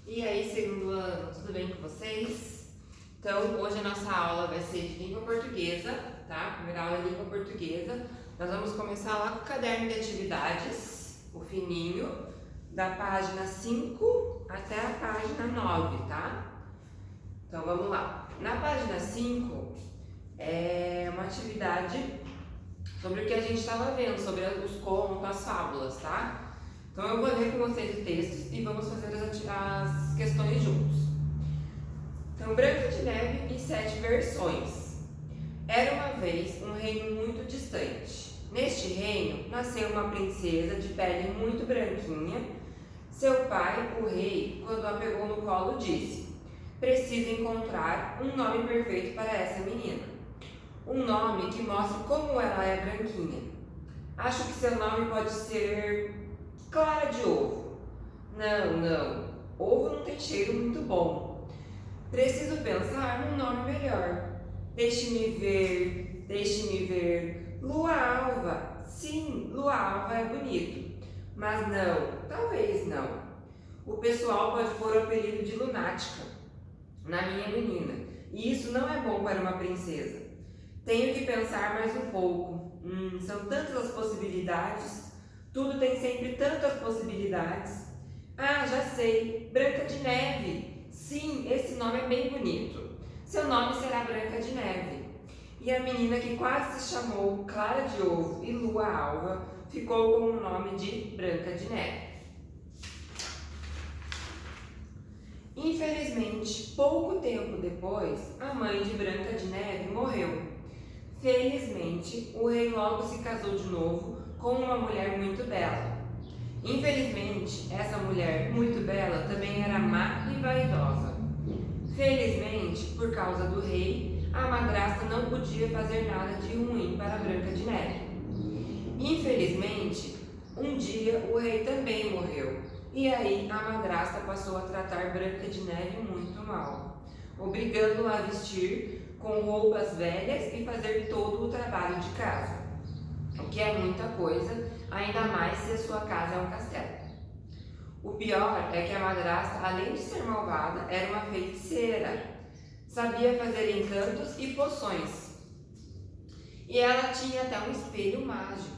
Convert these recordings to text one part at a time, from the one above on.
E aí, segundo ano, tudo bem com vocês? Então, hoje a nossa aula vai ser de língua portuguesa, tá? Primeira aula é língua portuguesa. Nós vamos começar lá com o caderno de atividades, o fininho, da página 5 até a página 9, tá? Então, vamos lá. Na página 5, é uma atividade sobre o que a gente estava vendo, sobre os contos, as fábulas, tá? Então eu vou ler com vocês o texto e vamos fazer as questões juntos. Então, Branca de Neve e 7 versões. Era uma vez um reino muito distante. Neste reino nasceu uma princesa de pele muito branquinha. Seu pai, o rei, quando a pegou no colo, disse: preciso encontrar um nome perfeito para essa menina. Um nome que mostre como ela é branquinha. Acho que seu nome pode ser Clara de Ovo. Não. Ovo não tem cheiro muito bom. Preciso pensar num nome melhor. Deixe-me ver. Lua Alva. Sim, Lua Alva é bonito. Mas não, talvez não. O pessoal pode pôr o apelido de lunática na minha menina. E isso não é bom para uma princesa. Tenho que pensar mais um pouco. São tantas as possibilidades. Tudo tem sempre tantas possibilidades. Ah, já sei. Branca de Neve. Sim, esse nome é bem bonito. Seu nome será Branca de Neve. E a menina que quase se chamou Clara de Ovo e Lua Alva ficou com o nome de Branca de Neve. Infelizmente, pouco tempo depois, a mãe de Branca de Neve morreu. Felizmente, o rei logo se casou de novo com uma mulher muito bela. Infelizmente, essa mulher muito bela também era má e vaidosa. Felizmente, por causa do rei, a madrasta não podia fazer nada de ruim para Branca de Neve. Infelizmente, um dia o rei também morreu, e aí a madrasta passou a tratar Branca de Neve muito mal, obrigando-a a vestir com roupas velhas e fazer todo o trabalho de casa, o que é muita coisa, ainda mais se a sua casa é um castelo. O pior é que a madrasta, além de ser malvada, era uma feiticeira, sabia fazer encantos e poções, e ela tinha até um espelho mágico.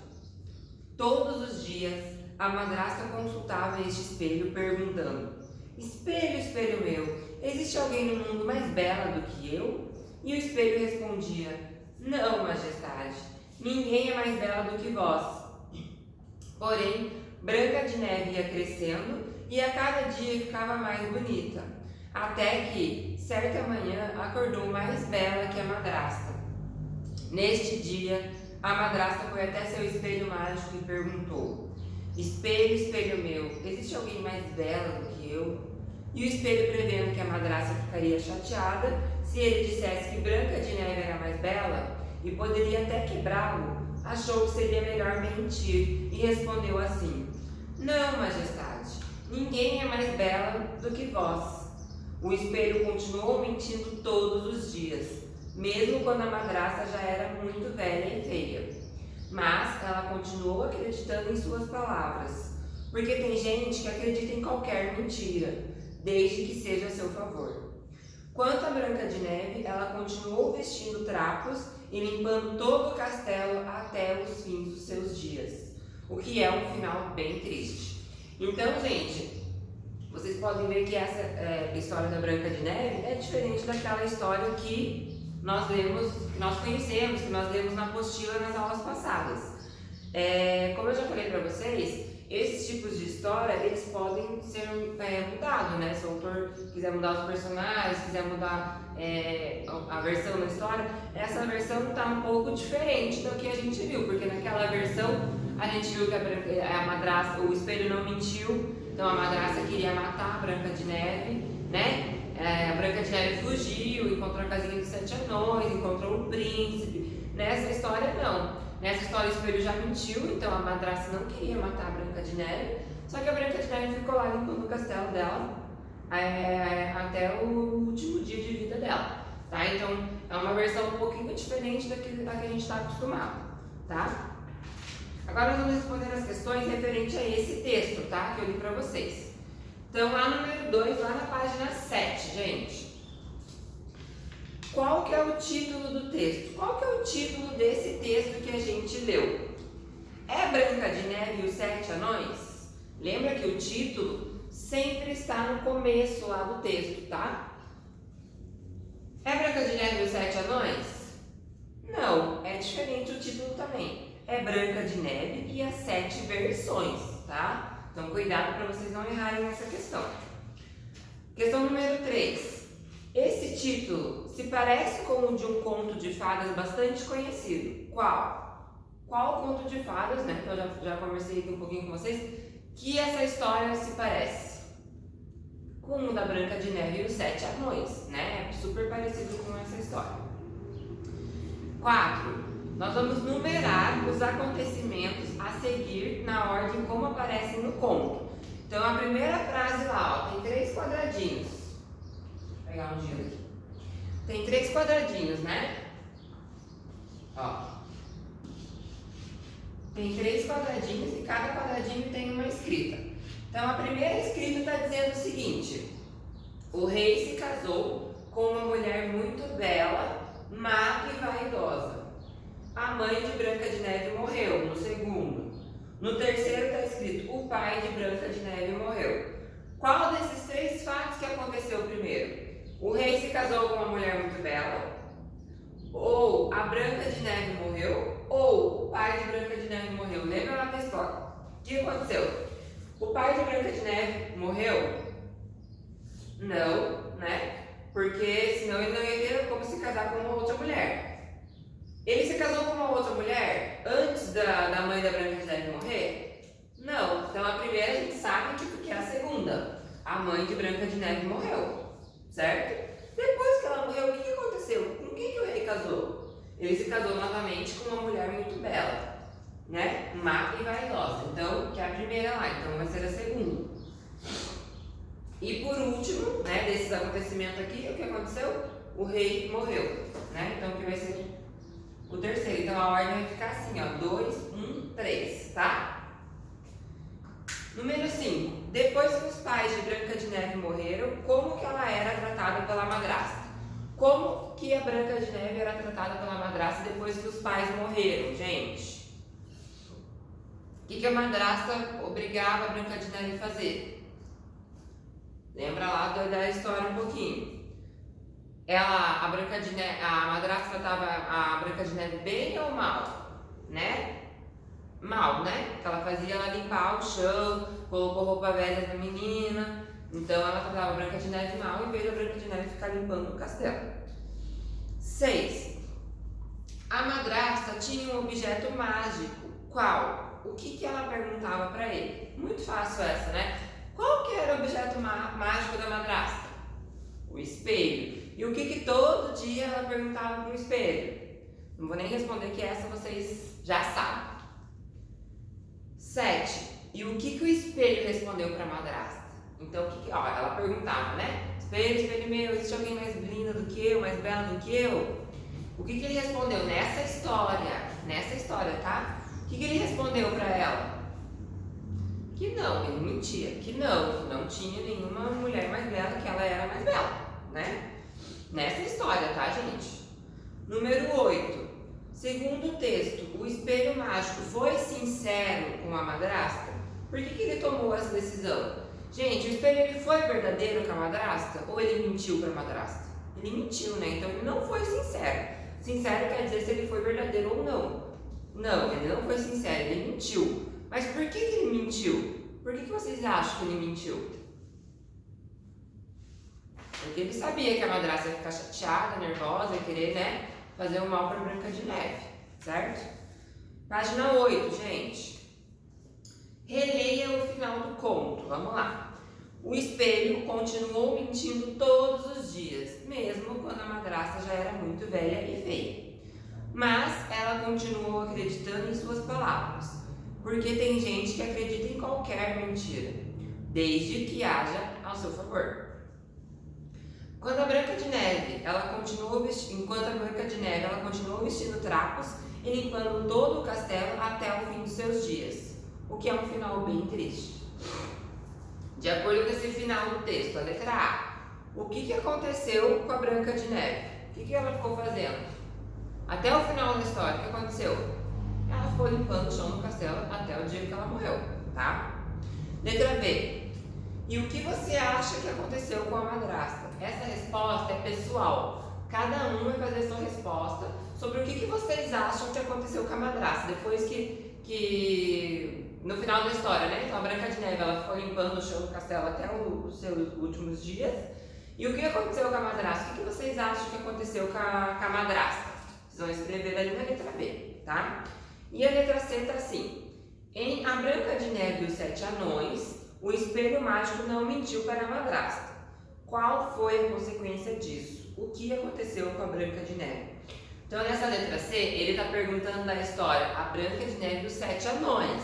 Todos os dias, a madrasta consultava este espelho perguntando: espelho, espelho meu, existe alguém no mundo mais bela do que eu? E o espelho respondia: não, majestade, ninguém é mais bela do que vós. Porém, Branca de Neve ia crescendo e a cada dia ficava mais bonita, até que, certa manhã, acordou mais bela que a madrasta. Neste dia, a madrasta foi até seu espelho mágico e perguntou: espelho, espelho meu, existe alguém mais bela do que eu? E o espelho, prevendo que a madrasta ficaria chateada se ele dissesse que Branca de Neve era mais bela e poderia até quebrá-lo, achou que seria melhor mentir e respondeu assim: não, majestade, ninguém é mais bela do que vós. O espelho continuou mentindo todos os dias, mesmo quando a madrasta já era muito velha e feia. Mas ela continuou acreditando em suas palavras, porque tem gente que acredita em qualquer mentira, desde que seja a seu favor. Quanto a Branca de Neve, ela continuou vestindo trapos e limpando todo o castelo até os fins dos seus dias, o que é um final bem triste. Então, gente, vocês podem ver que essa história da Branca de Neve é diferente daquela história que nós lemos, que nós conhecemos, que nós lemos na apostila nas aulas passadas. Como eu já falei para vocês, esses tipos de história, eles podem ser mudados, né? Se o autor quiser mudar os personagens, quiser mudar a versão da história, essa versão está um pouco diferente do que a gente viu, porque naquela versão a gente viu que a madrasta, o espelho não mentiu, então a madrasta queria matar a Branca de Neve, né? A Branca de Neve fugiu, encontrou a casinha dos 7 anões, encontrou o príncipe. Nessa história não. Nessa história o espelho já mentiu, então a madrasta não queria matar a Branca de Neve, só que a Branca de Neve ficou lá limpando o castelo dela até o último dia de vida dela, tá? Então é uma versão um pouquinho diferente da que a gente está acostumado, tá? Agora nós vamos responder as questões referente a esse texto, tá? Que eu li pra vocês. Então, lá no número 2, lá na página 7, gente. Qual que é o título do texto? Qual que é o título desse texto que a gente leu? É Branca de Neve e os Sete Anões? Lembra que o título sempre está no começo lá do texto, tá? É Branca de Neve e os Sete Anões? Não, é diferente o título também. É Branca de Neve e as Sete Versões, tá? Então cuidado para vocês não errarem nessa questão. Questão número 3. Esse título se parece com o de um conto de fadas bastante conhecido. Qual? Qual conto de fadas, né? Que eu já conversei aqui um pouquinho com vocês, que essa história se parece? Com o da Branca de Neve e os Sete Anões, né? É super parecido com essa história. 4. Nós vamos numerar os acontecimentos a seguir na ordem como aparecem no conto. Então, a primeira frase lá, ó, tem 3 quadradinhos. Vou pegar um gelo aqui. Tem 3 quadradinhos, né? Ó. Tem 3 quadradinhos e cada quadradinho tem uma escrita. Então, a primeira escrita está dizendo o seguinte: o rei se casou com uma mulher muito bela, má e vaidosa. A mãe de Branca de Neve morreu, no segundo. No terceiro está escrito: o pai de Branca de Neve morreu. Qual desses 3 fatos que aconteceu primeiro? O rei se casou com uma mulher muito bela, ou a Branca de Neve morreu, ou o pai de Branca de Neve morreu. Lembra lá da história? O que aconteceu? O pai de Branca de Neve morreu? Não, né? Porque senão ele não ia ter como se casar com uma outra mulher. Ele se casou com uma outra mulher antes da mãe da Branca de Neve morrer? Não. Então a primeira a gente sabe que é a segunda. A mãe de Branca de Neve morreu, certo? Depois que ela morreu, o que aconteceu? Com quem que o rei casou? Ele se casou novamente com uma mulher muito bela, né? Má e vaidosa. Então, que é a primeira lá. Então vai ser a segunda. E por último, né, desses acontecimentos aqui, o que aconteceu? O rei morreu, né? Então que vai ser o terceiro. Então a ordem vai ficar assim, ó, 2, 1, 3, tá? Número 5. Depois que os pais de Branca de Neve morreram, como que ela era tratada pela madrasta? Como que a Branca de Neve era tratada pela madrasta depois que os pais morreram, gente? O que a madrasta obrigava a Branca de Neve a fazer? Lembra lá da história um pouquinho. A madrasta tratava a Branca de Neve bem ou mal? Né? Mal, né? Porque ela fazia ela limpar o chão, colocou roupa velha da menina. Então ela tratava a Branca de Neve mal, em vez da Branca de Neve ficar limpando o castelo. 6. A madrasta tinha um objeto mágico. Qual? O que ela perguntava para ele? Muito fácil essa, né? Qual que era o objeto mágico da madrasta? O espelho. E o que todo dia ela perguntava para o espelho? Não vou nem responder que essa vocês já sabem. 7. E o que o espelho respondeu para a madrasta? Então, ó, ela perguntava, né? Espelho, espelho meu, existe alguém mais linda do que eu, mais bela do que eu? O que ele respondeu nessa história, tá? O que ele respondeu para ela? Que não, ele mentia, que não tinha nenhuma mulher mais bela, que ela era mais bela, né? Nessa história, tá, gente? Número 8. Segundo o texto, o espelho mágico foi sincero com a madrasta? Por que ele tomou essa decisão? Gente, o espelho ele foi verdadeiro com a madrasta ou ele mentiu para a madrasta? Ele mentiu, né? Então ele não foi sincero. Sincero quer dizer se ele foi verdadeiro ou não. Não, ele não foi sincero, ele mentiu. Mas por que ele mentiu? Por que vocês acham que ele mentiu? Porque ele sabia que a madrasta ia ficar chateada, nervosa, ia querer, né, fazer o mal para Branca de Neve, certo? Página 8, gente. Releia o final do conto, vamos lá. O espelho continuou mentindo todos os dias, mesmo quando a madrasta já era muito velha e feia. Mas ela continuou acreditando em suas palavras, porque tem gente que acredita em qualquer mentira, desde que haja ao seu favor. Enquanto a Branca de Neve ela continuou vestindo trapos e limpando todo o castelo até o fim dos seus dias, o que é um final bem triste. De acordo com esse final do texto, a letra A. O que aconteceu com a Branca de Neve? O que ela ficou fazendo? Até o final da história, o que aconteceu? Ela ficou limpando o chão do castelo até o dia que ela morreu, tá? Letra B. E o que você acha que aconteceu com a madrasta? Essa resposta é pessoal. Cada um vai fazer a sua resposta sobre o que vocês acham que aconteceu com a madrasta. Depois que no final da história, né? Então a Branca de Neve, ela ficou limpando o chão do castelo até os seus últimos dias. E o que aconteceu com a madrasta? O que vocês acham que aconteceu com a madrasta? Vocês vão escrever ali na letra B, tá? E a letra C tá assim. Em A Branca de Neve e os Sete Anões, o espelho mágico não mentiu para a madrasta. Qual foi a consequência disso? O que aconteceu com a Branca de Neve? Então, nessa letra C, ele está perguntando da história A Branca de Neve e os Sete Anões,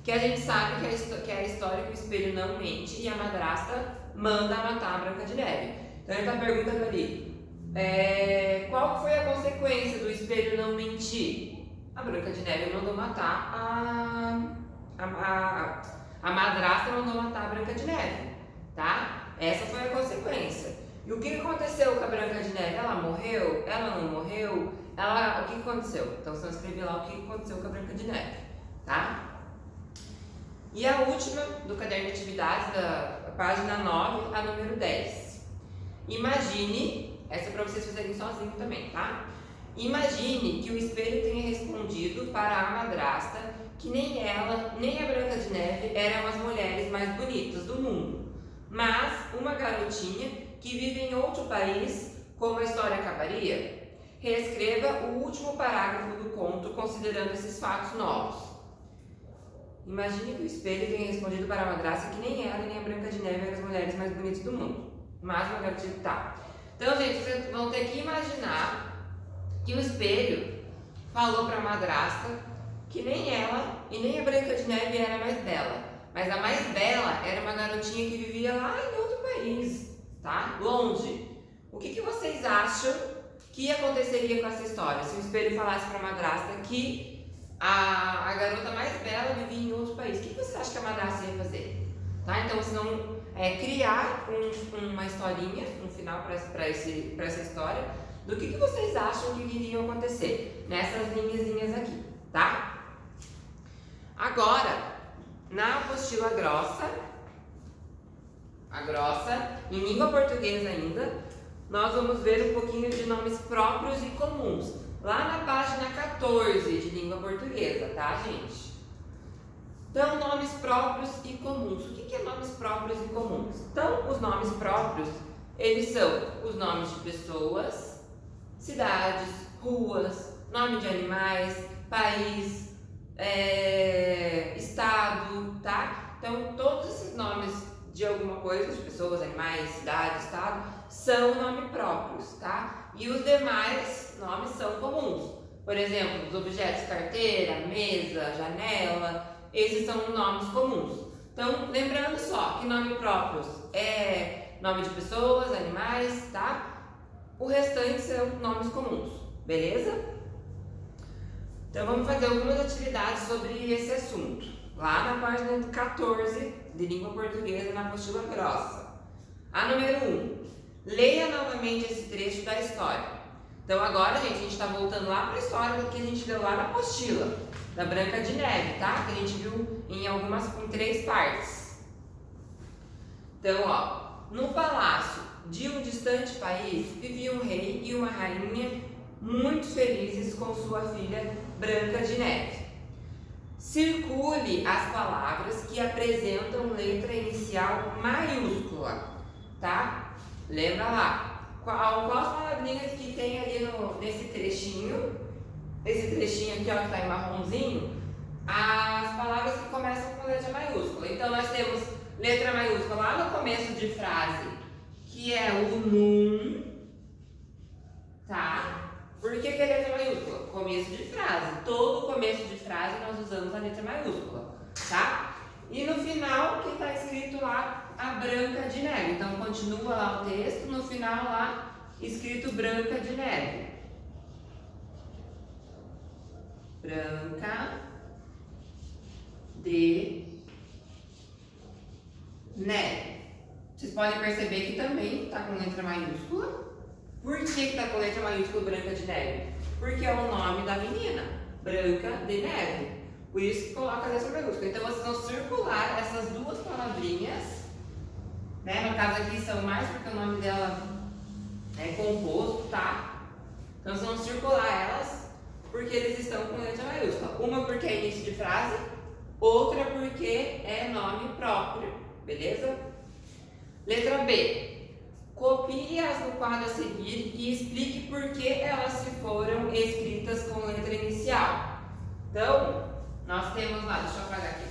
que a gente sabe que é a história que o espelho não mente e a madrasta manda matar a Branca de Neve. Então, ele está perguntando ali, qual foi a consequência do espelho não mentir? A Branca de Neve mandou matar a madrasta mandou matar a Branca de Neve, tá? Essa foi a consequência. E o que aconteceu com a Branca de Neve? Ela morreu? Ela não morreu? O que aconteceu? Então, você vai escrever lá o que aconteceu com a Branca de Neve, tá? E a última do caderno de atividades, da página 9, a número 10. Imagine, essa é para vocês fazerem sozinho também, tá? Imagine que o espelho tenha respondido para a madrasta que nem ela, nem a Branca de Neve eram as mulheres mais bonitas do mundo, mas uma garotinha que vive em outro país, como a história acabaria? Reescreva o último parágrafo do conto considerando esses fatos novos. Imagine que o espelho tenha respondido para a madrasta que nem ela, nem a Branca de Neve eram as mulheres mais bonitas do mundo, mas uma garotinha tá. Então, gente, vocês vão ter que imaginar que o espelho falou para a madrasta que nem ela e nem a Branca de Neve era mais bela. Mas a mais bela era uma garotinha que vivia lá em outro país, tá? Longe. O que vocês acham que aconteceria com essa história? Se o espelho falasse para a madrasta que a garota mais bela vivia em outro país, o que você acha que a madrasta ia fazer? Tá? Então, vocês vão criar uma historinha, um final para essa história, do que vocês acham que iria acontecer nessas linhazinhas aqui, tá? Agora, na apostila grossa, em língua portuguesa ainda, nós vamos ver um pouquinho de nomes próprios e comuns, lá na página 14 de língua portuguesa, tá, gente? Então, nomes próprios e comuns. O que é nomes próprios e comuns? Então, os nomes próprios, eles são os nomes de pessoas, cidades, ruas, nome de animais, país, estado, tá? Então, todos esses nomes de alguma coisa, de pessoas, animais, cidade, estado, são nomes próprios, tá? E os demais nomes são comuns. Por exemplo, os objetos carteira, mesa, janela, esses são nomes comuns. Então, lembrando só que nome próprios é nome de pessoas, animais, tá? O restante são nomes comuns, beleza? Então, vamos fazer algumas atividades sobre esse assunto. Lá na página 14 de língua portuguesa, na apostila grossa. A número 1. Leia novamente esse trecho da história. Então, agora, gente, a gente está voltando lá para a história que a gente leu lá na apostila da Branca de Neve, tá? Que a gente viu em 3 partes. Então, ó, no palácio de um distante país vivia um rei e uma rainha muito felizes com sua filha Branca de Neve. Circule as palavras que apresentam letra inicial maiúscula, tá? Lembra lá, qual as palavrinhas que tem ali nesse trechinho, esse trechinho aqui, ó, que tá em marronzinho, as palavras que começam com letra maiúscula. Então, nós temos letra maiúscula lá no começo de frase, que é o num, tá? Por que é letra maiúscula? Começo de frase. Todo começo de frase nós usamos a letra maiúscula, tá? E no final, que está escrito lá, a Branca de Neve. Então, continua lá o texto, no final lá, escrito Branca de Neve. Branca de neve. Vocês podem perceber que também está com letra maiúscula. Por que está com letra maiúscula Branca de Neve? Porque é o nome da menina, Branca de Neve. Por isso que coloca a letra maiúscula. Então vocês vão circular essas duas palavrinhas, né? No caso aqui são mais porque o nome dela é composto, tá? Então vocês vão circular elas porque eles estão com letra maiúscula. Uma porque é início de frase, outra porque é nome próprio, beleza? Letra B. Copie-as no quadro a seguir e explique por que elas se foram escritas com letra inicial. Então, nós temos lá, deixa eu apagar aqui.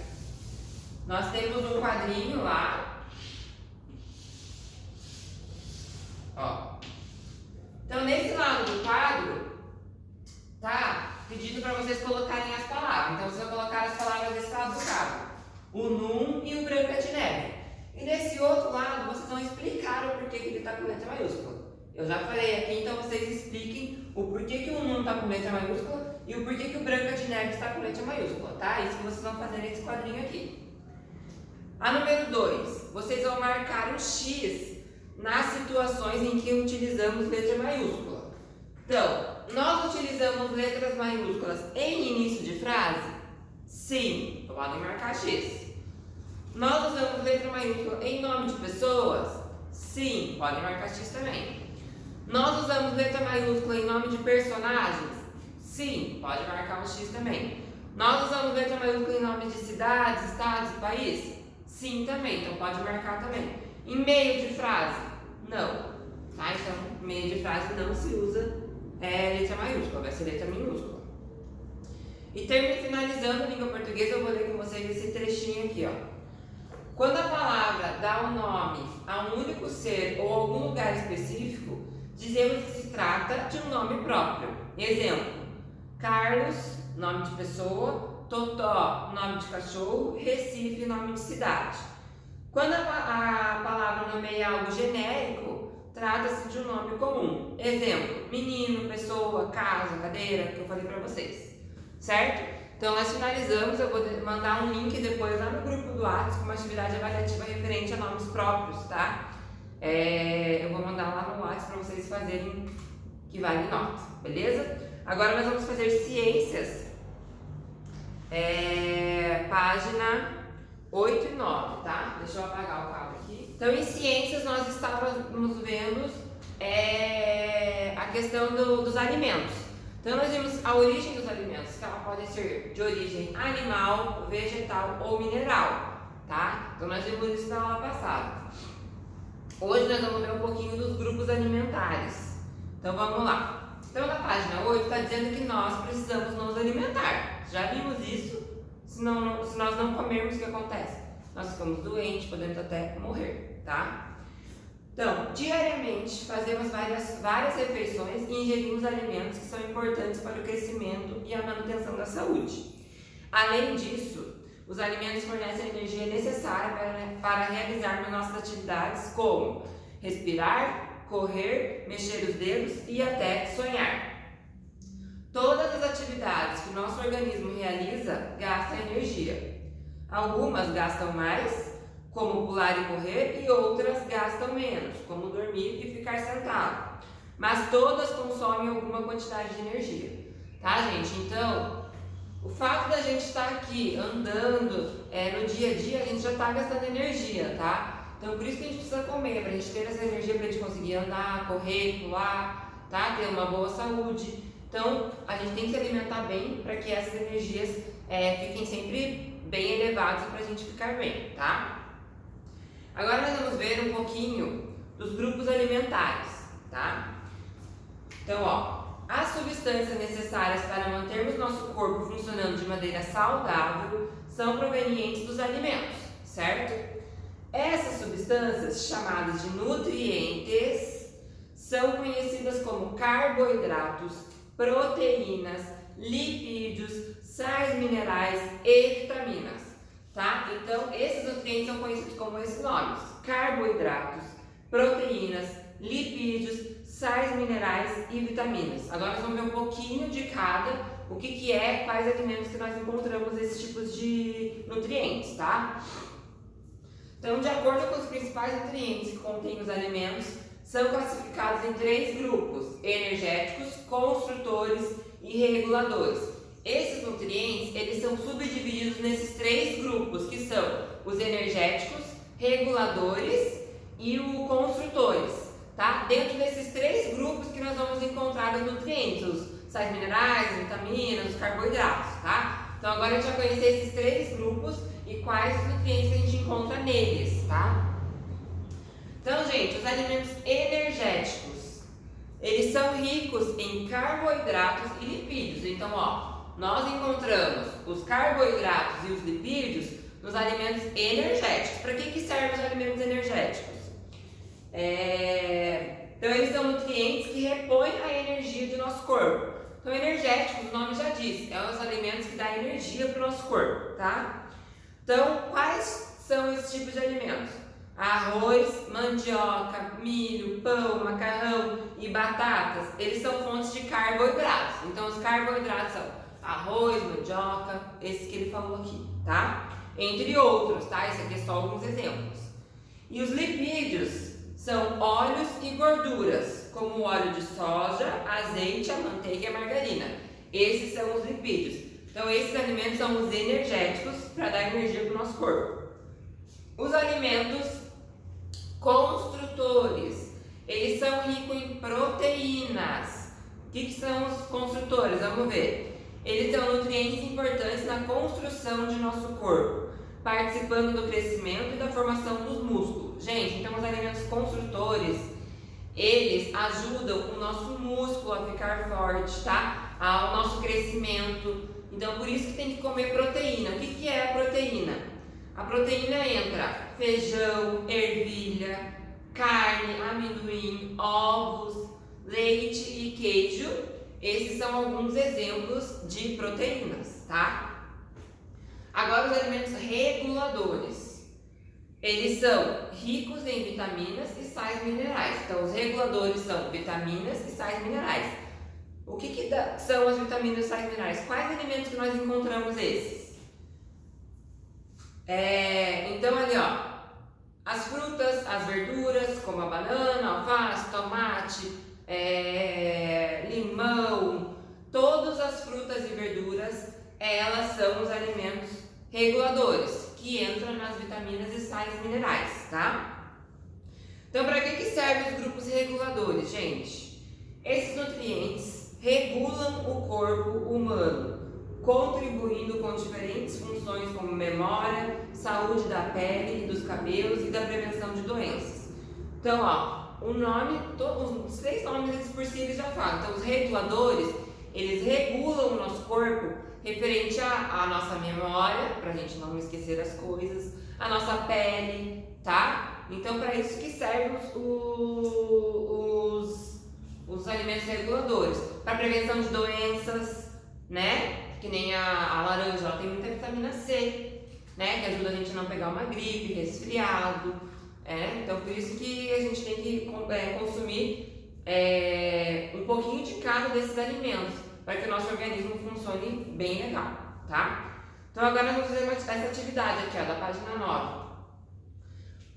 Nós temos um quadrinho lá. Ó. Então, nesse lado do quadro, tá pedindo para vocês colocarem as palavras. Então, vocês vão colocar as palavras desse lado do quadro. O Num e o Branca de Neve. E nesse outro lado, vocês vão explicar o porquê que ele está com letra maiúscula. Eu já falei aqui, então vocês expliquem o porquê que o Num está com letra maiúscula e o porquê que o Branca de Neve está com letra maiúscula, tá? Isso que vocês vão fazer nesse quadrinho aqui. A número 2, vocês vão marcar um X nas situações em que utilizamos letra maiúscula. Então, nós utilizamos letras maiúsculas em início de frase? Sim, podem marcar X. Nós usamos letra maiúscula em nome de pessoas? Sim, podem marcar X também. Nós usamos letra maiúscula em nome de personagens? Sim, pode marcar um X também. Nós usamos letra maiúscula em nome de cidades, estados e país? Sim também, então pode marcar também. Em meio de frase? Não. Tá? Então, em meio de frase não se usa letra maiúscula, vai ser letra minúscula. E finalizando a língua portuguesa, eu vou ler com vocês esse trechinho aqui, ó. Quando a palavra dá um nome a um único ser ou algum lugar específico, dizemos que se trata de um nome próprio. Exemplo: Carlos, nome de pessoa; Totó, nome de cachorro; Recife, nome de cidade. Quando a palavra nomeia algo genérico, trata-se de um nome comum. Exemplo: menino, pessoa, casa, cadeira, que eu falei para vocês. Certo? Então, nós finalizamos. Eu vou mandar um link depois lá no grupo do WhatsApp com uma atividade avaliativa referente a nomes próprios, tá? Eu vou mandar lá no WhatsApp para vocês fazerem, que vale nota, beleza? Agora nós vamos fazer ciências, página 8 e 9, tá? Deixa eu apagar o quadro aqui. Então, em ciências, nós estávamos vendo a questão dos alimentos. Então, nós vimos a origem dos alimentos, que ela pode ser de origem animal, vegetal ou mineral, tá? Então, nós vimos isso na aula passada. Hoje, nós vamos ver um pouquinho dos grupos alimentares. Então, vamos lá. Então, na página 8, está dizendo que nós precisamos nos alimentar. Já vimos isso. Se nós não comermos, o que acontece? Nós ficamos doentes, podemos até morrer, tá? Então, diariamente fazemos várias refeições e ingerimos alimentos que são importantes para o crescimento e a manutenção da saúde. Além disso, os alimentos fornecem a energia necessária para realizarmos nossas atividades, como respirar, correr, mexer os dedos e até sonhar. Todas as atividades que o nosso organismo realiza gastam energia. Algumas gastam mais, como pular e correr, e outras gastam menos, como dormir e ficar sentado. Mas todas consomem alguma quantidade de energia, tá, gente? Então, o fato da gente estar aqui andando no dia a dia, a gente já está gastando energia, tá? Então, por isso que a gente precisa comer, para a gente ter essa energia, para a gente conseguir andar, correr, pular, tá? Ter uma boa saúde. Então, a gente tem que se alimentar bem para que essas energias fiquem sempre bem elevadas para a gente ficar bem, tá? Agora nós vamos ver um pouquinho dos grupos alimentares, tá? Então, ó, as substâncias necessárias para mantermos nosso corpo funcionando de maneira saudável são provenientes dos alimentos, certo? Essas substâncias, chamadas de nutrientes, são conhecidas como carboidratos, proteínas, lipídios, sais minerais e vitaminas. Tá? Então, esses nutrientes são conhecidos como esses nomes: carboidratos, proteínas, lipídios, sais minerais e vitaminas. Agora nós vamos ver um pouquinho de cada, o que é, quais alimentos que nós encontramos esses tipos de nutrientes, tá? Então, de acordo com os principais nutrientes que contêm os alimentos, são classificados em 3 grupos: energéticos, construtores e reguladores. Esses nutrientes, eles são subdivididos nesses 3 grupos, que são os energéticos, reguladores e os construtores, tá? Dentro desses 3 grupos que nós vamos encontrar os nutrientes, os sais minerais, vitaminas, os carboidratos, tá? Então agora a gente vai conhecer esses 3 grupos e quais os nutrientes que a gente encontra neles, tá? Então, gente, os alimentos energéticos, eles são ricos em carboidratos e lipídios. Então, ó, nós encontramos os carboidratos e os lipídios nos alimentos energéticos. Para que servem os alimentos energéticos? Então, eles são nutrientes que repõem a energia do nosso corpo. Então, energéticos, o nome já diz, é os alimentos que dão energia para o nosso corpo, tá? Então, quais são esses tipos de alimentos? Arroz, mandioca, milho, pão, macarrão e batatas, eles são fontes de carboidratos. Então, os carboidratos são arroz, mandioca, esses que ele falou aqui, tá? Entre outros, tá? Esse aqui é só alguns exemplos. E os lipídios são óleos e gorduras, como o óleo de soja, azeite, a manteiga e a margarina. Esses são os lipídios. Então, esses alimentos são os energéticos para dar energia para o nosso corpo. Os alimentos construtores, eles são ricos em proteínas. O que são os construtores? Vamos ver. Eles são nutrientes importantes na construção de nosso corpo, participando do crescimento e da formação dos músculos. Gente, então os alimentos construtores, eles ajudam o nosso músculo a ficar forte, tá? Ao nosso crescimento. Então, por isso que tem que comer proteína. O que é a proteína? A proteína entra feijão, ervilha, carne, amendoim, ovos, leite e queijo. Esses são alguns exemplos de proteínas, tá? Agora, os alimentos reguladores. Eles são ricos em vitaminas e sais minerais. Então, os reguladores são vitaminas e sais minerais. O que são as vitaminas e sais minerais? Quais alimentos que nós encontramos esses? Então, ali, ó, as frutas, as verduras, como a banana, alface, tomate, limão, todas as frutas e verduras, elas são os alimentos reguladores, que entram nas vitaminas e sais minerais, tá? Então, para que servem os grupos reguladores, gente? Esses nutrientes regulam o corpo humano, contribuindo com diferentes funções como memória, saúde da pele e dos cabelos e da prevenção de doenças. Então, ó, os 3 nomes eles por si eles já falam. Então, os reguladores, eles regulam o nosso corpo referente à nossa memória, para a gente não esquecer as coisas, a nossa pele, tá? Então, para isso que servem os alimentos reguladores, para prevenção de doenças, né? Que nem a laranja, ela tem muita vitamina C, né? Que ajuda a gente a não pegar uma gripe, resfriado, então por isso que a gente tem que consumir um pouquinho de cada desses alimentos, para que o nosso organismo funcione bem legal, tá? Então agora nós vamos fazer essa atividade aqui, ó, da página 9.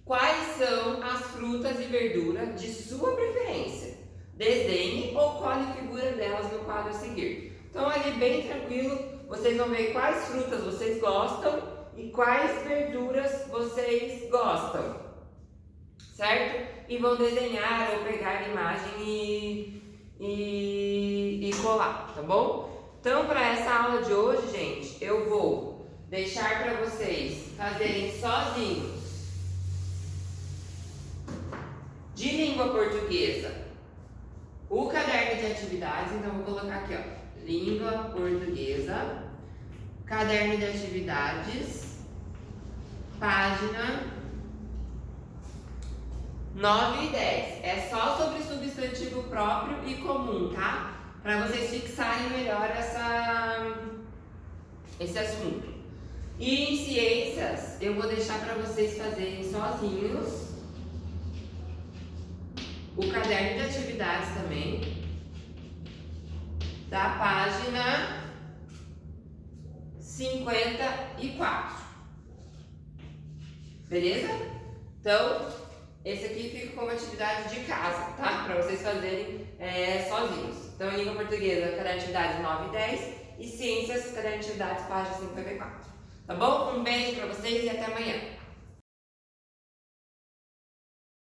Quais são as frutas e verduras de sua preferência? Desenhe ou cole figura delas no quadro a seguir. Então ali bem tranquilo, vocês vão ver quais frutas vocês gostam e quais verduras vocês gostam, certo? E vão desenhar ou pegar a imagem e colar, tá bom? Então, para essa aula de hoje, gente, eu vou deixar para vocês fazerem sozinhos de língua portuguesa o caderno de atividades. Então, vou colocar aqui, ó, língua portuguesa, caderno de atividades, página 9 e 10. É só sobre substantivo próprio e comum, tá? Para vocês fixarem melhor esse assunto. E em ciências, eu vou deixar para vocês fazerem sozinhos o caderno de atividades também, da página 54. Beleza? Então, esse aqui fica como atividade de casa, tá? Para vocês fazerem sozinhos. Então, língua portuguesa, caderno de atividades 9 e 10 e ciências, caderno de atividades, página 54. Tá bom? Um beijo para vocês e até amanhã.